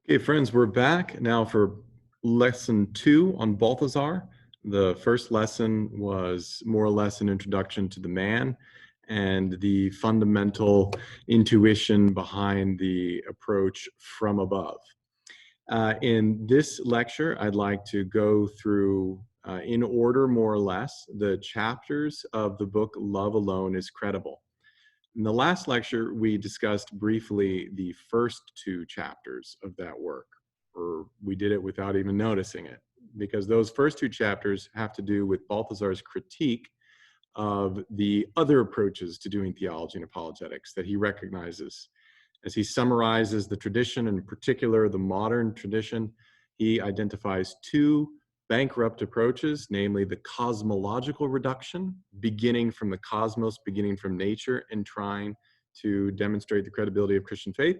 Okay, friends, we're back now for lesson 2 on Balthasar. The first lesson was more or less an introduction to the man and the fundamental intuition behind the approach from above. In this lecture, I'd like to go through, in order more or less, the chapters of the book Love Alone is Credible. In the last lecture, we discussed briefly the first 2 chapters of that work, or we did it without even noticing it, because those first 2 chapters have to do with Balthasar's critique of the other approaches to doing theology and apologetics that he recognizes. As he summarizes the tradition, in particular the modern tradition, he identifies 2 bankrupt approaches, namely the cosmological reduction, beginning from the cosmos, beginning from nature, and trying to demonstrate the credibility of Christian faith,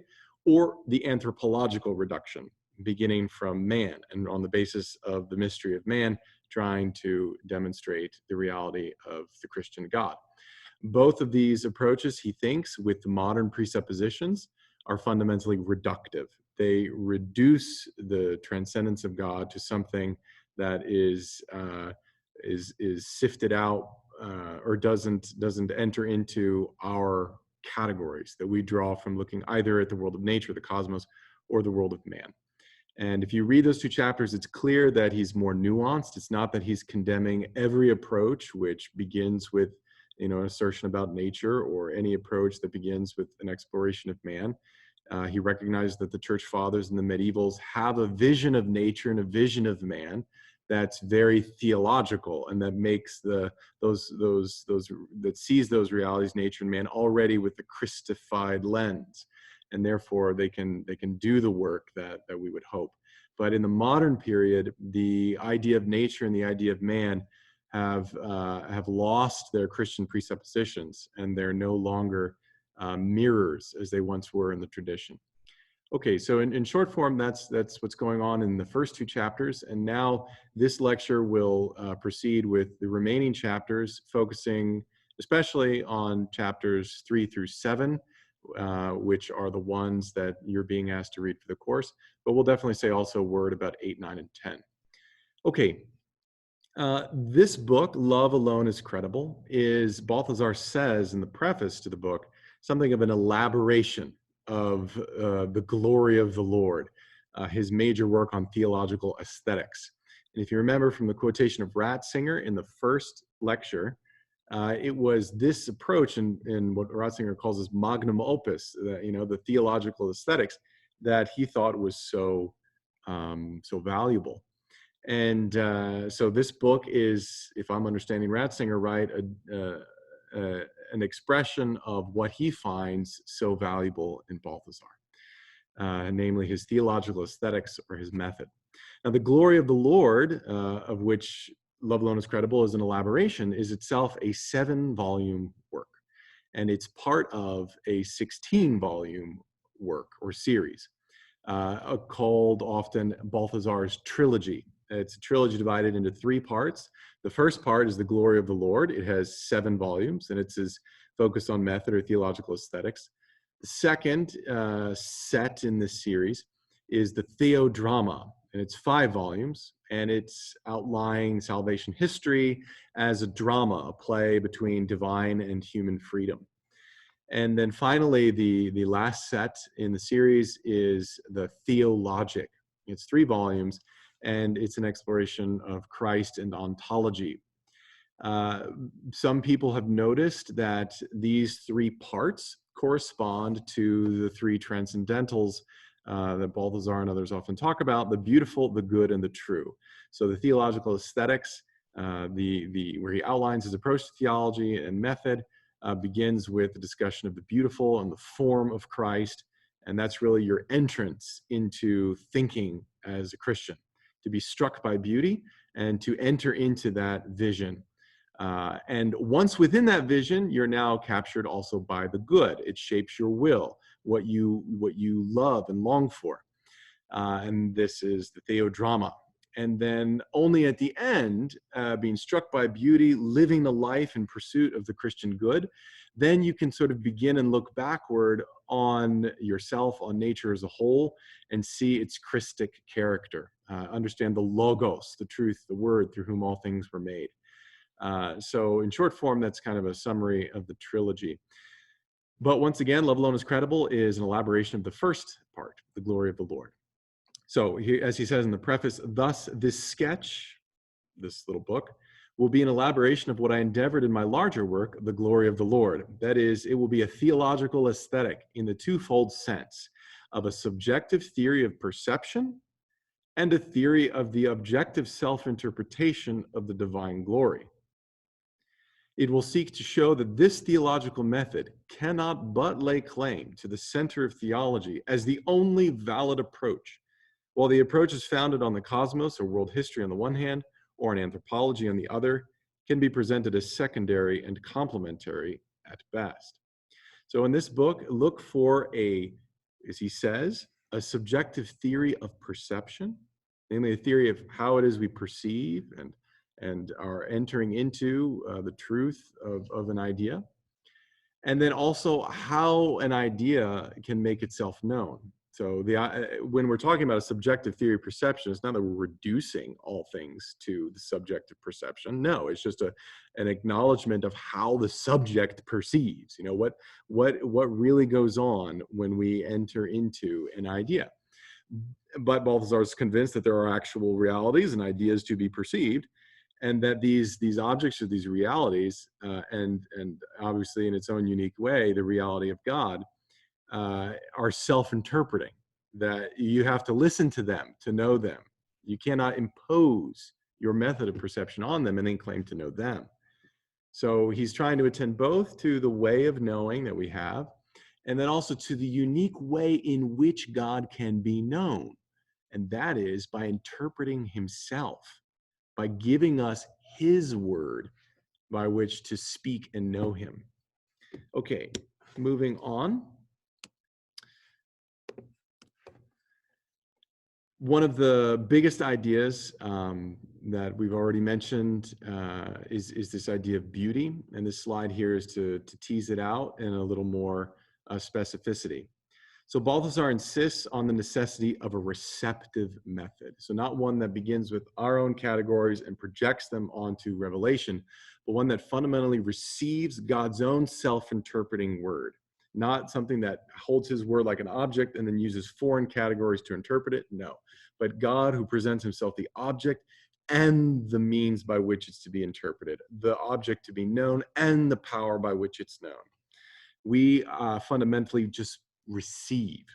or the anthropological reduction, beginning from man, and on the basis of the mystery of man, trying to demonstrate the reality of the Christian God. Both of these approaches, he thinks, with modern presuppositions, are fundamentally reductive. They reduce the transcendence of God to something that is sifted out or doesn't enter into our categories that we draw from looking either at the world of nature, the cosmos, or the world of man. And if you read those 2 chapters, it's clear that he's more nuanced. It's not that he's condemning every approach which begins with an assertion about nature, or any approach that begins with an exploration of man. He recognized that the church fathers and the medievals have a vision of nature and a vision of man that's very theological, and that makes that sees those realities, nature and man, already with the Christified lens, and therefore they can do the work that we would hope. But in the modern period, the idea of nature and the idea of man have lost their Christian presuppositions, and they're no longer mirrors as they once were in the tradition. Okay, so in short form, that's what's going on in the first 2 chapters, and now this lecture will proceed with the remaining chapters, focusing especially on chapters 3 through 7, which are the ones that you're being asked to read for the course, but we'll definitely say also a word about 8, 9, and 10. Okay. This book, Love Alone is Credible, is, Balthasar says in the preface to the book, something of an elaboration of the glory of the Lord, his major work on theological aesthetics. And if you remember from the quotation of Ratzinger in the first lecture, it was this approach in what Ratzinger calls his magnum opus, the theological aesthetics, that he thought was so valuable. And so this book is, if I'm understanding Ratzinger right, an expression of what he finds so valuable in Balthasar, namely his theological aesthetics, or his method. Now, the glory of the Lord, of which Love Alone is Credible is an elaboration, is itself a 7-volume work. And it's part of a 16-volume work or series, called often Balthasar's trilogy. It's a trilogy divided into 3 parts. The first part is the glory of the Lord. It has 7 volumes, and it's focused on method or theological aesthetics. The second set in this series is the theodrama, and it's 5 volumes, and it's outlining salvation history as a drama, a play between divine and human freedom. And then finally, the last set in the series is the theologic. It's 3 volumes, and it's an exploration of Christ and ontology. Some people have noticed that these 3 parts correspond to the 3 transcendentals that Balthasar and others often talk about: the beautiful, the good, and the true. So the theological aesthetics, where he outlines his approach to theology and method, begins with the discussion of the beautiful and the form of Christ, and that's really your entrance into thinking as a Christian, to be struck by beauty and to enter into that vision. And once within that vision, you're now captured also by the good. It shapes your will, what you love and long for. And this is the theodrama. and then only at the end, being struck by beauty, living the life in pursuit of the Christian good, then you can sort of begin and look backward on yourself, on nature as a whole, and see its Christic character. Understand the logos, the truth, the word through whom all things were made. So in short form, that's kind of a summary of the trilogy. But once again, Love Alone is Credible is an elaboration of the first part, the glory of the Lord. So as he says in the preface, thus this sketch, this little book, will be an elaboration of what I endeavored in my larger work, The Glory of the Lord. That is, it will be a theological aesthetic in the twofold sense of a subjective theory of perception and a theory of the objective self-interpretation of the divine glory. It will seek to show that this theological method cannot but lay claim to the center of theology as the only valid approach, while the approach is founded on the cosmos or world history on the one hand, or on anthropology on the other, can be presented as secondary and complementary at best. So in this book, look for as he says, a subjective theory of perception, namely a theory of how it is we perceive and are entering into the truth of an idea. And then also how an idea can make itself known. So when we're talking about a subjective theory of perception, it's not that we're reducing all things to the subjective perception. No, it's just an acknowledgement of how the subject perceives. What really goes on when we enter into an idea. But Balthasar is convinced that there are actual realities and ideas to be perceived, and that these objects or these realities, and obviously in its own unique way, the reality of God, are self-interpreting, that you have to listen to them to know them. You cannot impose your method of perception on them and then claim to know them. So he's trying to attend both to the way of knowing that we have, and then also to the unique way in which God can be known. And that is by interpreting himself, by giving us his word by which to speak and know him. Okay, moving on. One of the biggest ideas that we've already mentioned is this idea of beauty. And this slide here is to tease it out in a little more specificity. So Balthasar insists on the necessity of a receptive method. So not one that begins with our own categories and projects them onto revelation, but one that fundamentally receives God's own self-interpreting word. Not something that holds his word like an object and then uses foreign categories to interpret it. No, but God who presents himself the object and the means by which it's to be interpreted, the object to be known and the power by which it's known. We fundamentally just receive.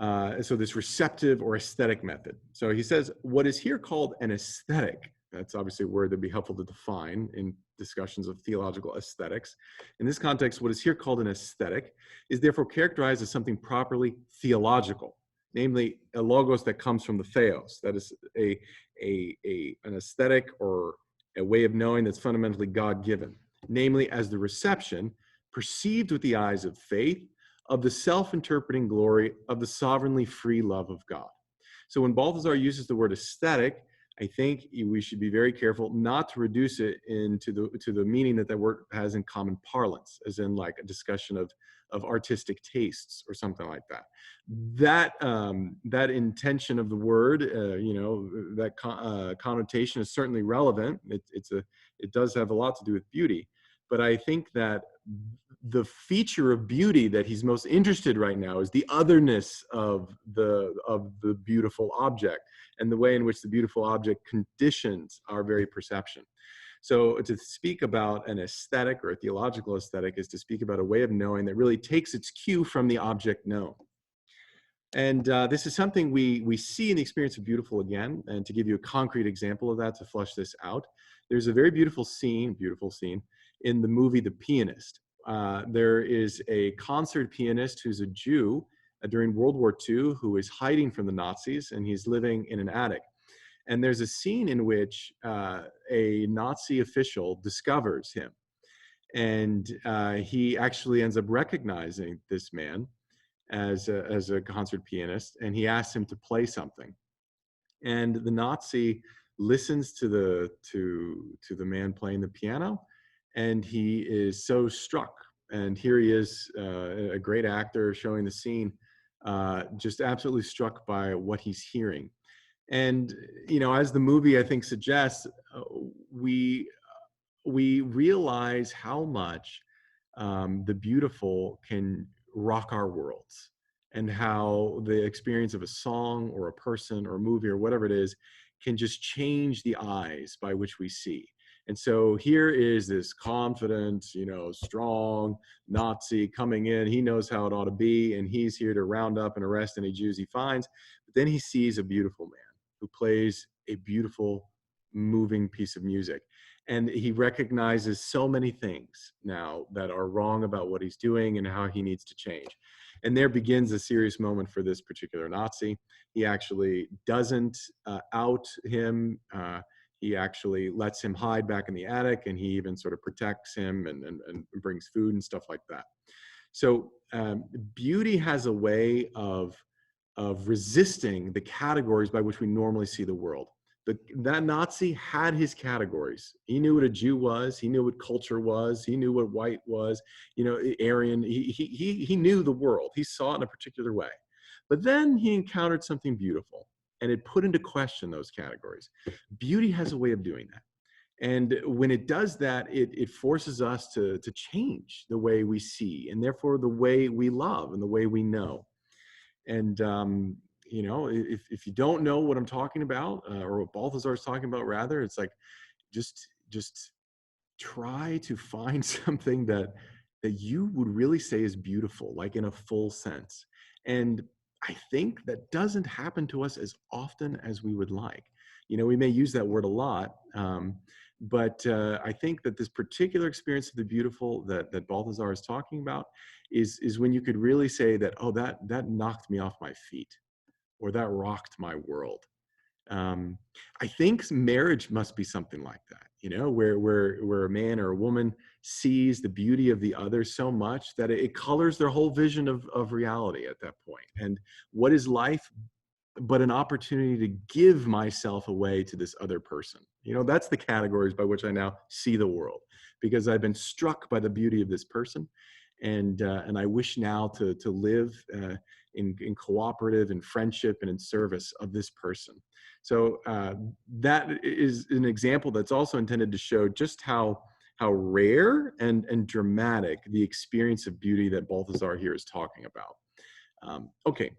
So this receptive or aesthetic method. So he says, what is here called an aesthetic, that's obviously a word that'd be helpful to define in discussions of theological aesthetics. In this context, what is here called an aesthetic is therefore characterized as something properly theological, namely a logos that comes from the theos, that is an aesthetic or a way of knowing that's fundamentally God-given, namely as the reception perceived with the eyes of faith of the self-interpreting glory of the sovereignly free love of God. So when Balthasar uses the word aesthetic, I think we should be very careful not to reduce it into the meaning that word has in common parlance, as in like a discussion of artistic tastes or something like that. That intention of the word, that connotation is certainly relevant. It does have a lot to do with beauty, but I think that the feature of beauty that he's most interested right now is the otherness of the beautiful object and the way in which the beautiful object conditions our very perception. So to speak about an aesthetic or a theological aesthetic is to speak about a way of knowing that really takes its cue from the object known. And this is something we see in the experience of beautiful again. And to give you a concrete example of that, to flush this out, there's a very beautiful scene in the movie ThePianist. There is a concert pianist who's a Jew during World War II who is hiding from the Nazis, and he's living in an attic. And there's a scene in which a Nazi official discovers him. And he actually ends up recognizing this man as a concert pianist, and he asks him to play something. And the Nazi listens to the man playing the piano, and he is so struck. And here he is, a great actor showing the scene, just absolutely struck by what he's hearing. And as the movie I think suggests, we we realize how much the beautiful can rock our worlds, and how the experience of a song or a person or a movie or whatever it is can just change the eyes by which we see. And so here is this confident, strong Nazi coming in. He knows how it ought to be, and he's here to round up and arrest any Jews he finds. But then he sees a beautiful man who plays a beautiful, moving piece of music. And he recognizes so many things now that are wrong about what he's doing and how he needs to change. And there begins a serious moment for this particular Nazi. He actually doesn't out him. He actually lets him hide back in the attic, and he even sort of protects him and brings food and stuff like that. So beauty has a way of resisting the categories by which we normally see the world. That Nazi had his categories. He knew what a Jew was. He knew what culture was. He knew what white was. Aryan. He knew the world. He saw it in a particular way. But then he encountered something beautiful, and it put into question those categories. Beauty has a way of doing that. And when it does that, it forces us to change the way we see, and therefore the way we love and the way we know. And if you don't know what I'm talking about, or what Balthasar is talking about, rather, it's like just try to find something that you would really say is beautiful, like in a full sense. And I think that doesn't happen to us as often as we would like. We may use that word a lot, but I think that this particular experience of the beautiful that Balthasar is talking about is when you could really say that, oh, that knocked me off my feet, or that rocked my world. I think marriage must be something like that, where a man or a woman sees the beauty of the other so much that it colors their whole vision of reality at that point. And what is life but an opportunity to give myself away to this other person? That's the categories by which I now see the world, because I've been struck by the beauty of this person. And I wish now to live in cooperative and friendship and in service of this person. So that is an example that's also intended to show just how rare and dramatic the experience of beauty that Balthasar here is talking about. Okay.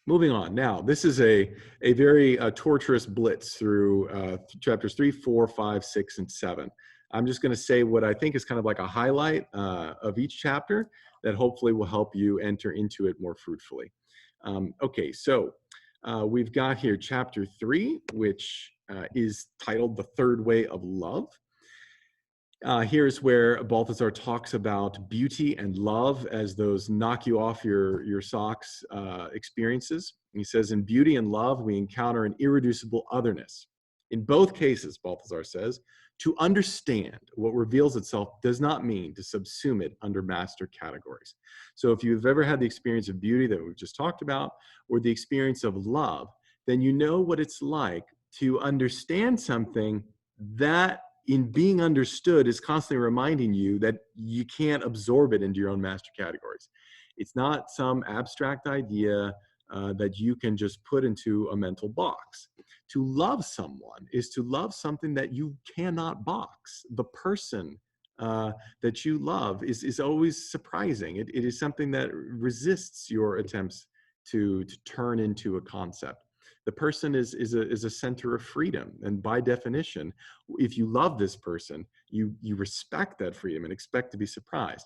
Moving on. Now, this is a very torturous blitz through chapters 3, 4, 5, 6, and 7. I'm just going to say what I think is kind of like a highlight of each chapter that hopefully will help you enter into it more fruitfully. Okay, so we've got here chapter 3, which is titled The Third Way of Love. Here's where Balthasar talks about beauty and love as those knock you off your socks experiences. He says, in beauty and love, we encounter an irreducible otherness. In both cases, Balthasar says, to understand what reveals itself does not mean to subsume it under master categories. So if you've ever had the experience of beauty that we've just talked about, or the experience of love, then you know what it's like to understand something that in being understood is constantly reminding you that you can't absorb it into your own master categories. It's not some abstract idea that you can just put into a mental box. To love someone is to love something that you cannot box. The person that you love is always surprising. It is something that resists your attempts to turn into a concept. The person is a center of freedom, and by definition, if you love this person, you respect that freedom and expect to be surprised.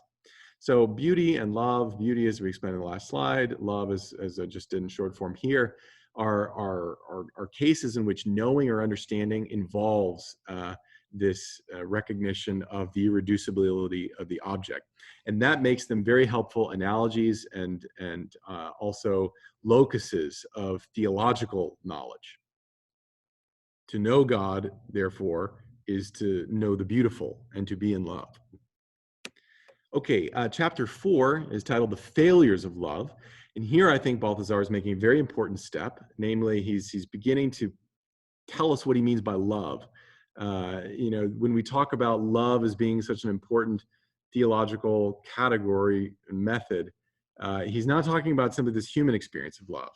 So beauty and love, beauty as we explained in the last slide, love as I just did in short form here, are cases in which knowing or understanding involves this recognition of the irreducibility of the object. And that makes them very helpful analogies and also locuses of theological knowledge. To know God, therefore, is to know the beautiful and to be in love. Okay, chapter 4 is titled The Failures of Love. And here I think Balthasar is making a very important step, namely he's beginning to tell us what he means by love. When we talk about love as being such an important theological category and method, he's not talking about simply this human experience of love,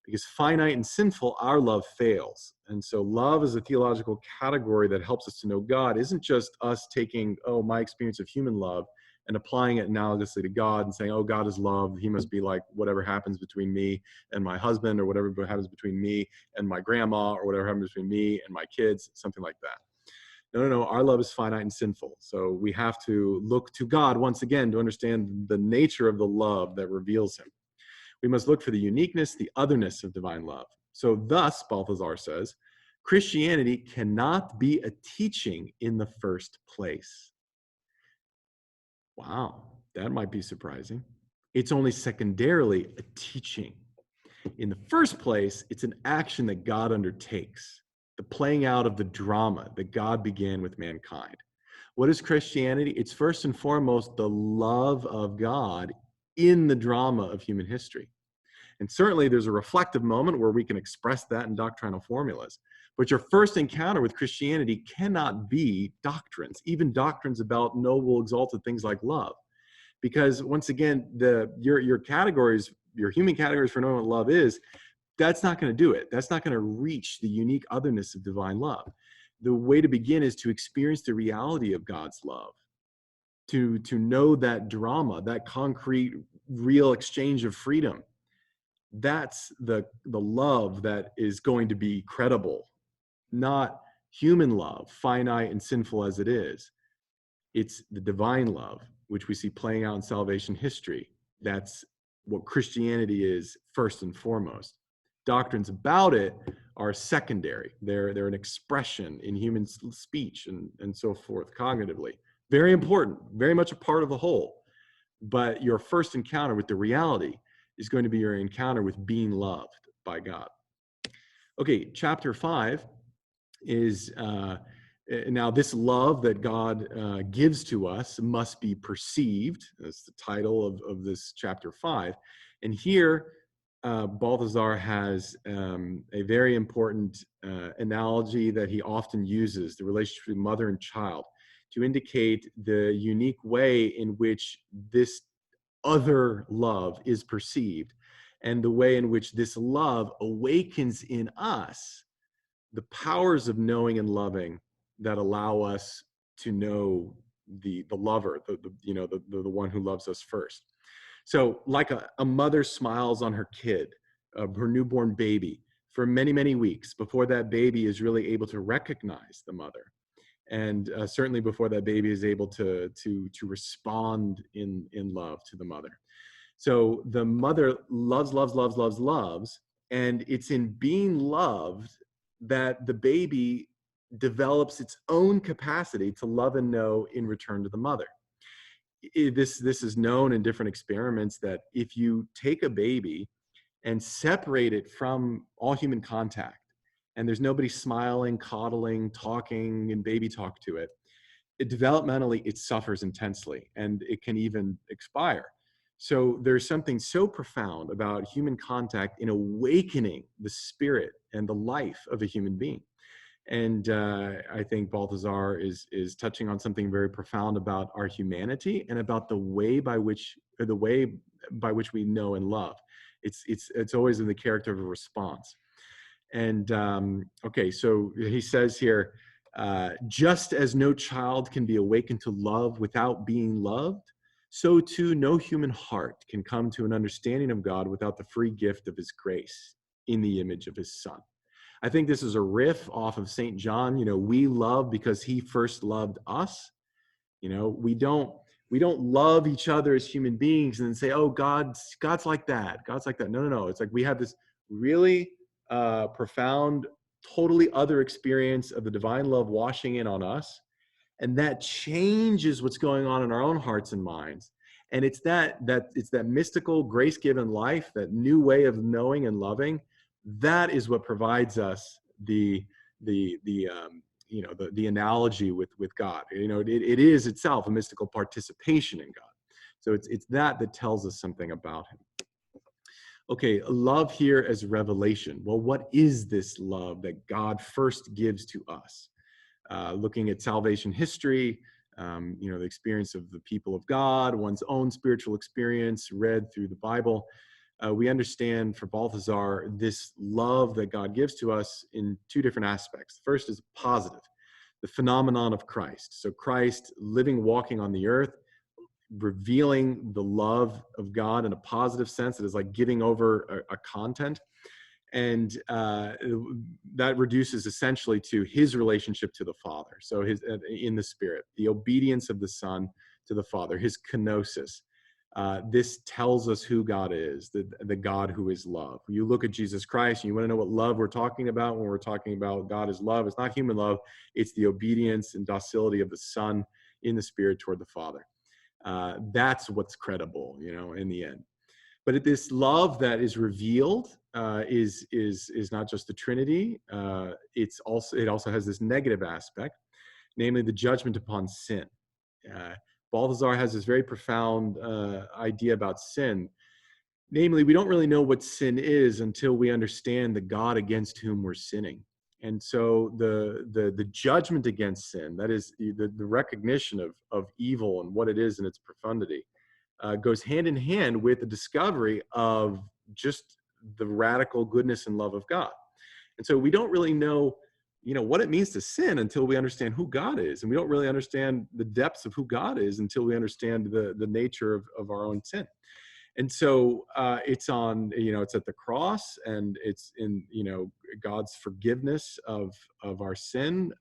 because finite and sinful, our love fails. And so love as a theological category that helps us to know God isn't just us taking, oh, my experience of human love and applying it analogously to God and saying, oh, God is love. He must be like whatever happens between me and my husband, or whatever happens between me and my grandma, or whatever happens between me and my kids, something like that. No. Our love is finite and sinful. So we have to look to God once again to understand the nature of the love that reveals him. We must look for the uniqueness, the otherness of divine love. So thus, Balthasar says, Christianity cannot be a teaching in the first place. Wow, that might be surprising. It's only secondarily a teaching. In the first place, it's an action that God undertakes, the playing out of the drama that God began with mankind. What is Christianity? It's first and foremost the love of God in the drama of human history. And certainly there's a reflective moment where we can express that in doctrinal formulas. But your first encounter with Christianity cannot be doctrines, even doctrines about noble, exalted things like love. Because once again, your categories, your human categories for knowing what love is, that's not going to do it. That's not going to reach the unique otherness of divine love. The way to begin is to experience the reality of God's love, to know that drama, that concrete, real exchange of freedom. That's the love that is going to be credible, not human love, finite and sinful as it is. It's the divine love, which we see playing out in salvation history. That's what Christianity is first and foremost. Doctrines about it are secondary. They're an expression in human speech and so forth, cognitively. Very important, very much a part of the whole. But your first encounter with the reality is going to be your encounter with being loved by God. Okay, chapter 5 is now this love that God gives to us must be perceived. That's the title of this chapter 5. And here, Balthasar has a very important analogy that he often uses, the relationship between mother and child, to indicate the unique way in which this other love is perceived, and the way in which this love awakens in us the powers of knowing and loving that allow us to know the lover, the one who loves us first. So like a mother smiles on her kid, her newborn baby, for many, many weeks before that baby is really able to recognize the mother. And certainly before that baby is able to respond in love to the mother. So the mother loves, and it's in being loved that the baby develops its own capacity to love and know in return to the mother. This is known in different experiments that if you take a baby and separate it from all human contact, and there's nobody smiling, coddling, talking, and baby talk to it, developmentally it suffers intensely, and it can even expire. So there's something so profound about human contact in awakening the spirit and the life of a human being. And I think Balthasar is touching on something very profound about our humanity and about the way by which we know and love. It's always in the character of a response. And okay, so he says here, just as no child can be awakened to love without being loved, so too no human heart can come to an understanding of God without the free gift of his grace in the image of his Son. I think this is a riff off of St. John. We love because he first loved us. We don't love each other as human beings and then say, oh, God's like that. God's like that. No. It's like we have this really profound, totally other experience of the divine love washing in on us. And that changes what's going on in our own hearts and minds. And it's that mystical, grace-given life, that new way of knowing and loving, that is what provides us the analogy with God. It is itself a mystical participation in God. So it's that tells us something about him. Okay, love here as revelation. Well, what is this love that God first gives to us? Looking at salvation history, the experience of the people of God, one's own spiritual experience read through the Bible, we understand for Balthasar this love that God gives to us in two different aspects. First is positive, the phenomenon of Christ. So Christ living, walking on the earth, revealing the love of God in a positive sense. It is like giving over a content. And that reduces essentially to his relationship to the Father. So his in the Spirit, the obedience of the Son to the Father, his kenosis. This tells us who God is, the God who is love. You look at Jesus Christ, and you want to know what love we're talking about when we're talking about God is love. It's not human love. It's the obedience and docility of the Son in the Spirit toward the Father. That's what's credible, in the end. But this love that is revealed is not just the Trinity. It also has this negative aspect, namely the judgment upon sin. Balthasar has this very profound idea about sin. Namely, we don't really know what sin is until we understand the God against whom we're sinning. And so the judgment against sin, that is the recognition of evil and what it is in its profundity, goes hand in hand with the discovery of just the radical goodness and love of God. And so we don't really know, what it means to sin until we understand who God is. And we don't really understand the depths of who God is until we understand the nature of our own sin. And so it's at the cross, and it's in, God's forgiveness of our sin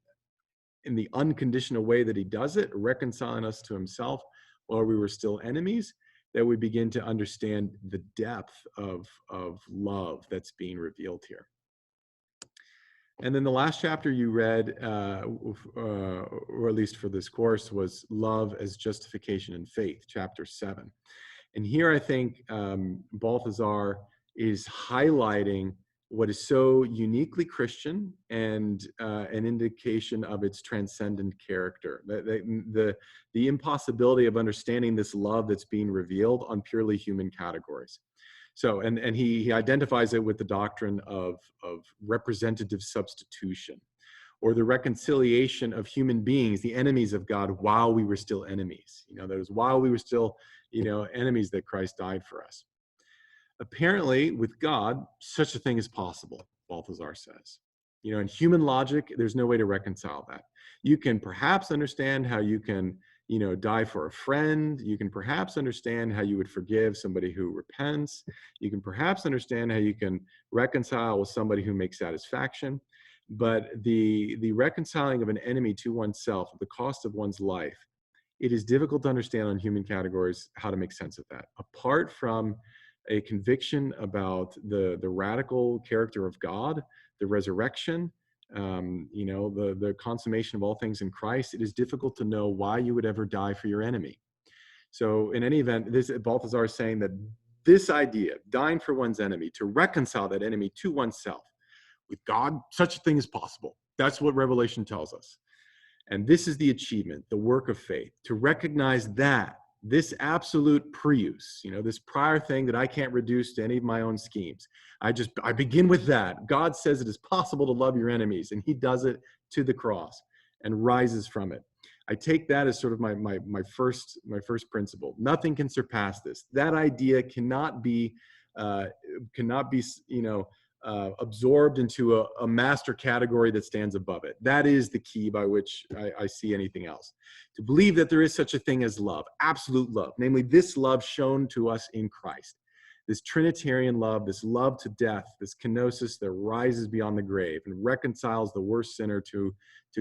in the unconditional way that he does it, reconciling us to himself while we were still enemies, that we begin to understand the depth of love that's being revealed here. And then the last chapter you read, or at least for this course, was Love as Justification and Faith, chapter 7. And here I think Balthasar is highlighting what is so uniquely Christian and an indication of its transcendent character. The impossibility of understanding this love that's being revealed on purely human categories. So, and he identifies it with the doctrine of representative substitution, or the reconciliation of human beings, the enemies of God, while we were still enemies. That was while we were still, enemies, that Christ died for us. Apparently, with God, such a thing is possible, Balthasar says. In human logic, there's no way to reconcile that. You can perhaps understand how you can, die for a friend. You can perhaps understand how you would forgive somebody who repents. You can perhaps understand how you can reconcile with somebody who makes satisfaction. But the reconciling of an enemy to oneself at the cost of one's life, it is difficult to understand on human categories how to make sense of that. Apart from a conviction about the radical character of God, the resurrection, the consummation of all things in Christ, it is difficult to know why you would ever die for your enemy. So in any event, Balthasar is saying that this idea, dying for one's enemy, to reconcile that enemy to oneself, with God, such a thing is possible. That's what Revelation tells us. And this is the achievement, the work of faith, to recognize that this absolute prius, this prior thing that I can't reduce to any of my own schemes. I begin with that. God says it is possible to love your enemies, and he does it to the cross and rises from it. I take that as sort of my first principle. Nothing can surpass this. That idea cannot be absorbed into a master category that stands above it. That is the key by which I see anything else. To believe that there is such a thing as love, absolute love, namely this love shown to us in Christ, this Trinitarian love, this love to death, this kenosis that rises beyond the grave and reconciles the worst sinner to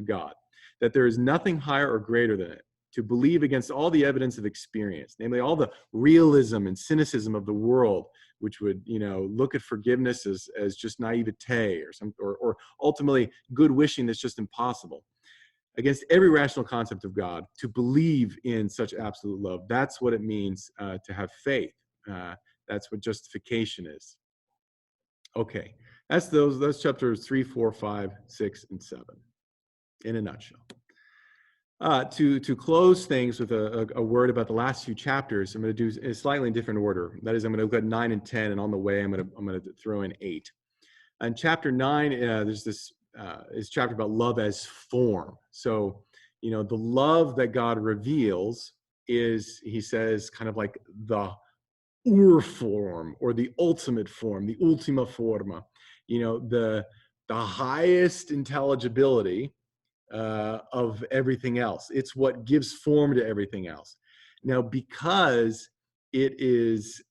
God, that there is nothing higher or greater than it. To believe against all the evidence of experience, namely all the realism and cynicism of the world, which would, look at forgiveness as just naivete or ultimately good wishing that's just impossible. Against every rational concept of God, to believe in such absolute love, that's what it means to have faith. That's what justification is. Okay, that's those chapters 3, 4, 5, 6, and 7 in a nutshell. To close things with a word about the last few chapters, I'm going to do a slightly different order. That is, I'm going to look at 9 and 10, and on the way, I'm going to throw in 8. In chapter 9, there's this is chapter about love as form. So, the love that God reveals is, he says, kind of like the urform, or the ultimate form, the ultima forma. The highest intelligibility of everything else. It's what gives form to everything else. Now, because it is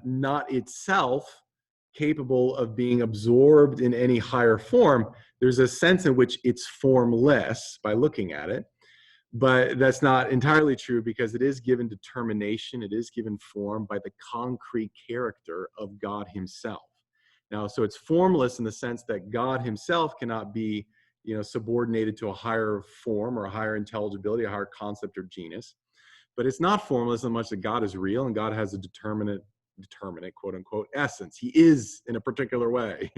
not itself capable of being absorbed in any higher form, there's a sense in which it's formless by looking at it. But that's not entirely true, because it is given determination, it is given form by the concrete character of God himself. Now, so it's formless in the sense that God himself cannot be, subordinated to a higher form or a higher intelligibility, a higher concept or genus. But it's not formless in much that God is real, and God has a determinate, quote unquote, essence. He is in a particular way,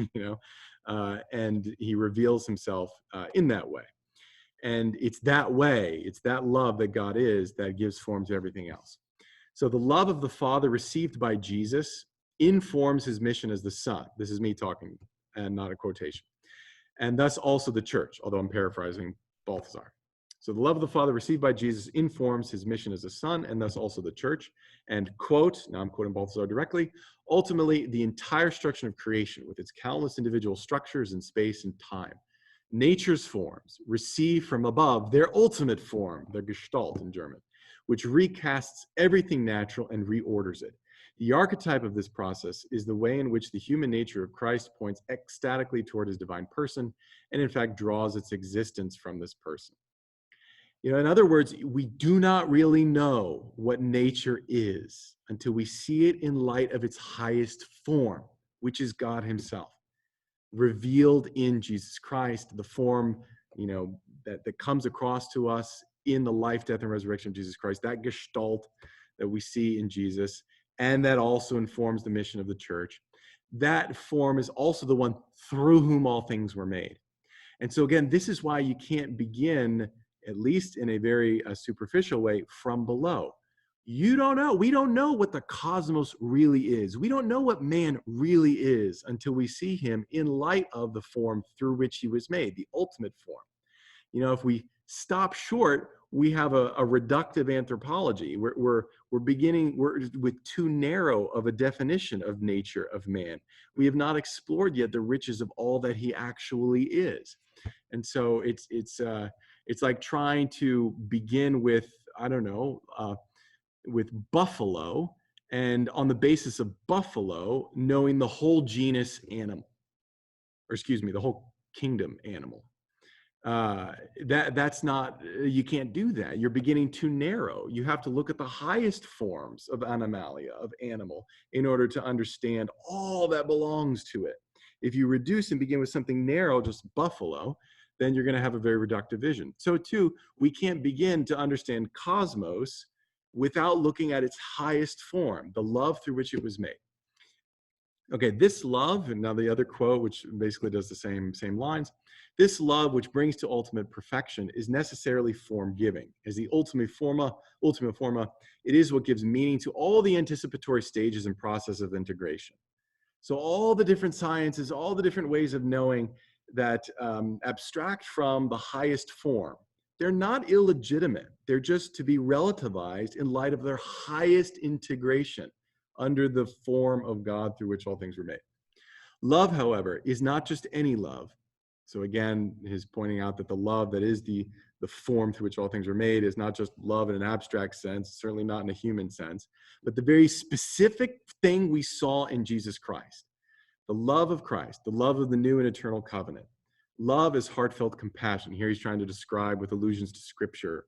and he reveals himself in that way. And it's that way, it's that love that God is that gives form to everything else. So the love of the Father received by Jesus informs his mission as the Son. This is me talking and not a quotation. And thus also the church, although I'm paraphrasing Balthasar. So the love of the Father received by Jesus informs his mission as a Son, and thus also the church. And quote, now I'm quoting Balthasar directly, ultimately the entire structure of creation with its countless individual structures in space and time, nature's forms receive from above their ultimate form, their Gestalt in German, which recasts everything natural and reorders it. The archetype of this process is the way in which the human nature of Christ points ecstatically toward his divine person, and in fact draws its existence from this person. In other words, we do not really know what nature is until we see it in light of its highest form, which is God himself, revealed in Jesus Christ, the form, that comes across to us in the life, death, and resurrection of Jesus Christ, that Gestalt that we see in Jesus, and that also informs the mission of the church. That form is also the one through whom all things were made. And so again, this is why you can't begin, at least in a very superficial way, from below. You don't know. We don't know what the cosmos really is. We don't know what man really is until we see him in light of the form through which he was made, the ultimate form. If we stop short, we have a reductive anthropology. We're beginning with too narrow of a definition of nature of man. We have not explored yet the riches of all that he actually is. And so it's like trying to begin with, I don't know, with buffalo, and on the basis of buffalo, knowing the whole genus animal, or excuse me, the whole kingdom animal. That's not, you can't do that. You're beginning too narrow. You have to look at the highest forms of animalia, of animal, in order to understand all that belongs to it. If you reduce and begin with something narrow, just buffalo, then you're going to have a very reductive vision. So too, we can't begin to understand cosmos without looking at its highest form, the love through which it was made. Okay, this love, and now the other quote, which basically does the same lines, this love which brings to ultimate perfection is necessarily form-giving. As the ultima forma, it is what gives meaning to all the anticipatory stages and process of integration. So all the different sciences, all the different ways of knowing that abstract from the highest form, they're not illegitimate. They're just to be relativized in light of their highest integration under the form of God through which all things were made. Love, however, is not just any love. So again, he's pointing out that the love that is the form through which all things are made is not just love in an abstract sense, certainly not in a human sense, but the very specific thing we saw in Jesus Christ. The love of Christ, the love of the new and eternal covenant. Love is heartfelt compassion. Here he's trying to describe with allusions to scripture,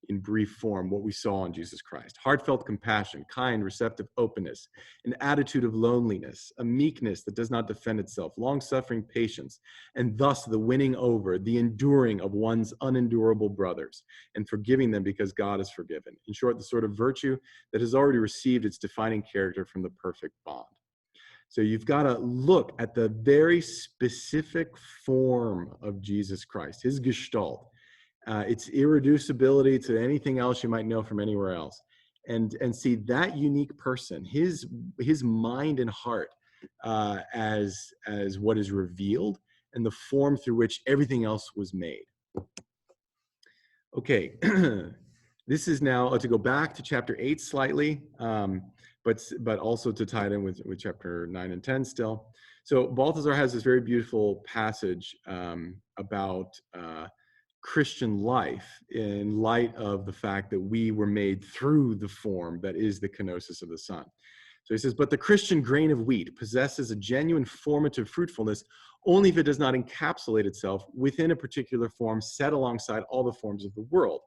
in brief form, what we saw in Jesus Christ. Heartfelt compassion, kind, receptive openness, an attitude of loneliness, a meekness that does not defend itself, long-suffering patience, and thus the winning over, the enduring of one's unendurable brothers, and forgiving them because God is forgiven. In short, the sort of virtue that has already received its defining character from the perfect bond. So you've got to look at the very specific form of Jesus Christ, his Gestalt, its irreducibility to anything else you might know from anywhere else. And see that unique person, his mind and heart, as what is revealed, and the form through which everything else was made. Okay, this is now to go back to chapter 8 slightly, but also to tie it in with chapter 9 and 10 still. So Balthasar has this very beautiful passage about Christian life in light of the fact that we were made through the form that is the kenosis of the Son. So he says, but the Christian grain of wheat possesses a genuine formative fruitfulness only if it does not encapsulate itself within a particular form set alongside all the forms of the world,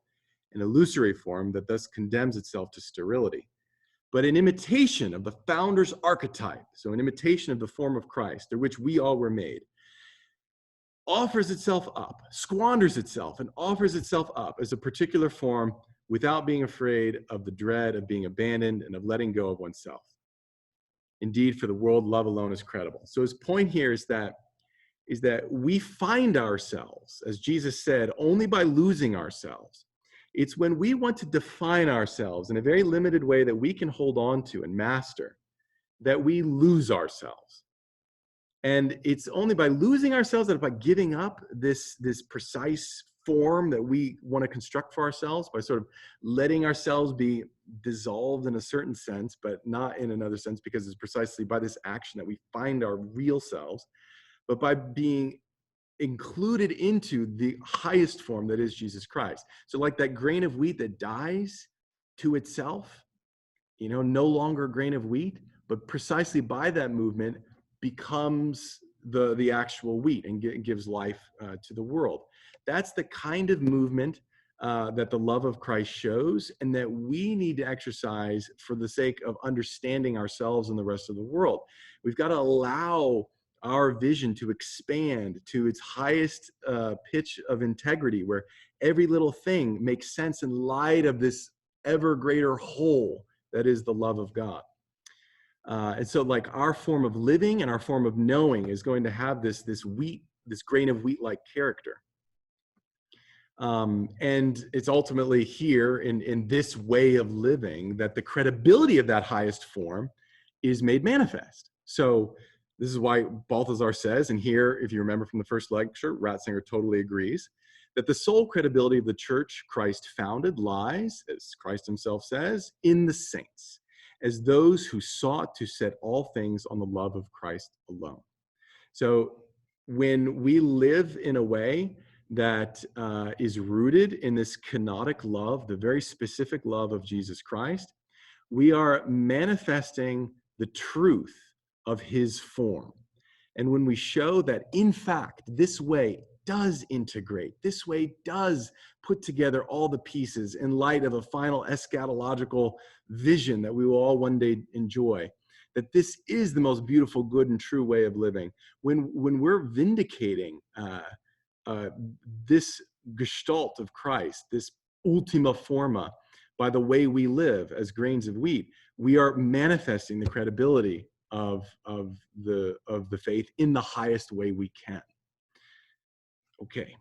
an illusory form that thus condemns itself to sterility. But in imitation of the founder's archetype, so in imitation of the form of Christ, through which we all were made, offers itself up, squanders itself, and offers itself up as a particular form without being afraid of the dread of being abandoned and of letting go of oneself. Indeed, for the world, love alone is credible. So his point here is that we find ourselves, as Jesus said, only by losing ourselves. It's when we want to define ourselves in a very limited way that we can hold on to and master, that we lose ourselves. And it's only by losing ourselves, that by giving up this precise form that we want to construct for ourselves, by sort of letting ourselves be dissolved in a certain sense, but not in another sense, because it's precisely by this action that we find our real selves, but by being included into the highest form that is Jesus Christ. So like that grain of wheat that dies to itself, no longer a grain of wheat, but precisely by that movement becomes the actual wheat and gives life to the world. That's the kind of movement that the love of Christ shows, and that we need to exercise for the sake of understanding ourselves and the rest of the world. We've got to allow our vision to expand to its highest pitch of integrity, where every little thing makes sense in light of this ever greater whole that is the love of God. And so like our form of living and our form of knowing is going to have this grain of wheat-like character. And it's ultimately here in this way of living that the credibility of that highest form is made manifest. So this is why Balthasar says, and here, if you remember from the first lecture, Ratzinger totally agrees, that the sole credibility of the church Christ founded lies, as Christ himself says, in the saints, as those who sought to set all things on the love of Christ alone. So when we live in a way that is rooted in this kenotic love, the very specific love of Jesus Christ, we are manifesting the truth of his form. And when we show that, in fact, this way does integrate, this way does put together all the pieces in light of a final eschatological vision that we will all one day enjoy, that this is the most beautiful, good, and true way of living. When we're vindicating this gestalt of Christ, this ultima forma, by the way we live as grains of wheat, we are manifesting the credibility of the faith in the highest way we can. Okay.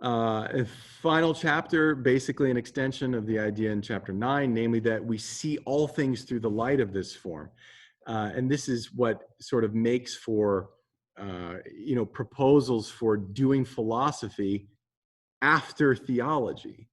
A final chapter, basically an extension of the idea in chapter 9, namely that we see all things through the light of this form. And this is what sort of makes for, proposals for doing philosophy after theology,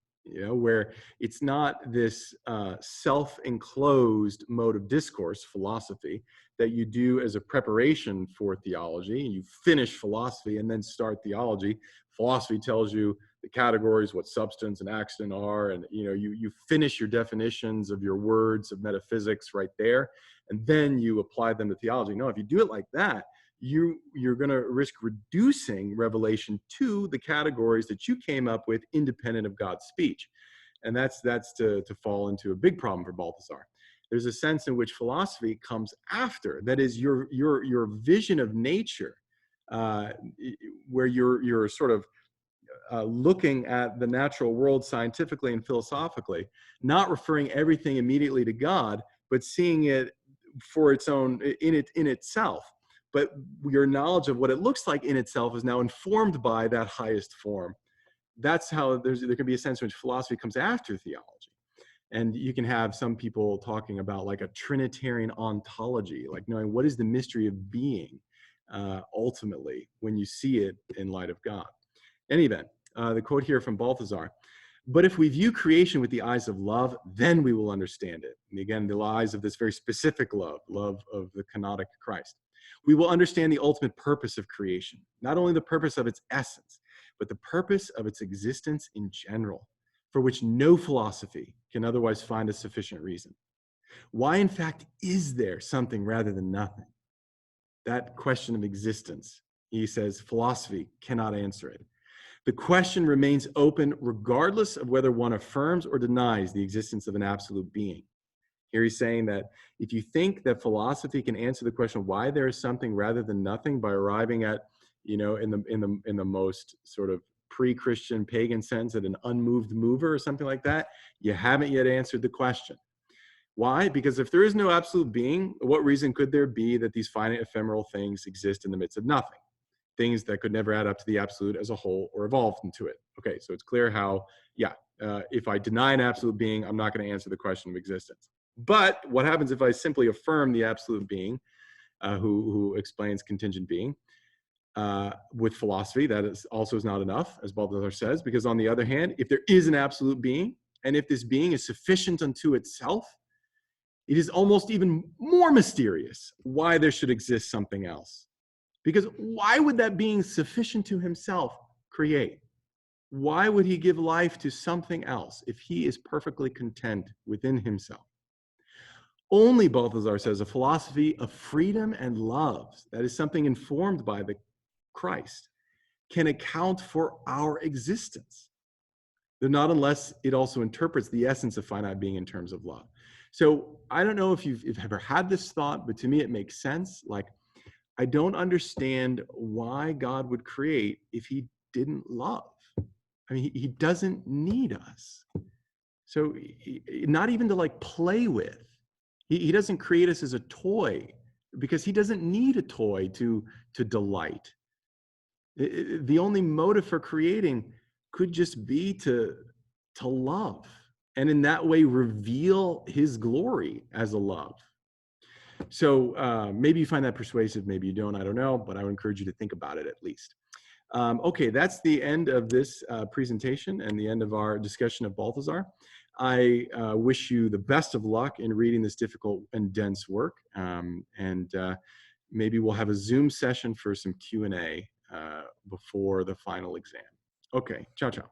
where it's not this self-enclosed mode of discourse, philosophy, that you do as a preparation for theology, and you finish philosophy and then start theology. Philosophy tells you the categories, what substance and accident are, and you finish your definitions of your words of metaphysics right there, and then you apply them to theology. No, if you do it like that, you're going to risk reducing revelation to the categories that you came up with independent of God's speech. And that's to fall into a big problem for Balthasar. There's a sense in which philosophy comes after. That is your vision of nature, where you're sort of looking at the natural world scientifically and philosophically, not referring everything immediately to God, but seeing it for its own, in itself. But your knowledge of what it looks like in itself is now informed by that highest form that's how there can be a sense in which philosophy comes after theology. And you can have some people talking about like a Trinitarian ontology, like knowing what is the mystery of being ultimately when you see it in light of God. In any event, the quote here from Balthasar, but if we view creation with the eyes of love, then we will understand it. And again, the eyes of this very specific love, love of the kenotic Christ. We will understand the ultimate purpose of creation, not only the purpose of its essence, but the purpose of its existence in general, for which no philosophy can otherwise find a sufficient reason. Why, in fact, is there something rather than nothing? That question of existence, he says, philosophy cannot answer it. The question remains open regardless of whether one affirms or denies the existence of an absolute being. Here he's saying that if you think that philosophy can answer the question why there is something rather than nothing by arriving at, in the most sort of pre-Christian pagan sense at an unmoved mover or something like that, you haven't yet answered the question. Why? Because if there is no absolute being, what reason could there be that these finite ephemeral things exist in the midst of nothing? Things that could never add up to the absolute as a whole or evolve into it. Okay, so it's clear how, if I deny an absolute being, I'm not going to answer the question of existence. But what happens if I simply affirm the absolute being, who explains contingent being, with philosophy? That is also not enough, as Balthasar says, because on the other hand, if there is an absolute being, and if this being is sufficient unto itself, it is almost even more mysterious why there should exist something else. Because why would that being sufficient to himself create? Why would he give life to something else if he is perfectly content within himself? Only, Balthasar says, a philosophy of freedom and love, that is something informed by the Christ, can account for our existence, though not unless it also interprets the essence of finite being in terms of love. So I don't know if you've ever had this thought, but to me it makes sense. Like, I don't understand why God would create if he didn't love. I mean, he doesn't need us. So not even to like play with. He doesn't create us as a toy because he doesn't need a toy to delight. The only motive for creating could just be to love, and in that way reveal his glory as a love. So maybe you find that persuasive, maybe you don't, I don't know, but I would encourage you to think about it at least. Okay, that's the end of this presentation and the end of our discussion of Balthasar. I wish you the best of luck in reading this difficult and dense work, and maybe we'll have a Zoom session for some Q&A before the final exam. Okay, ciao, ciao.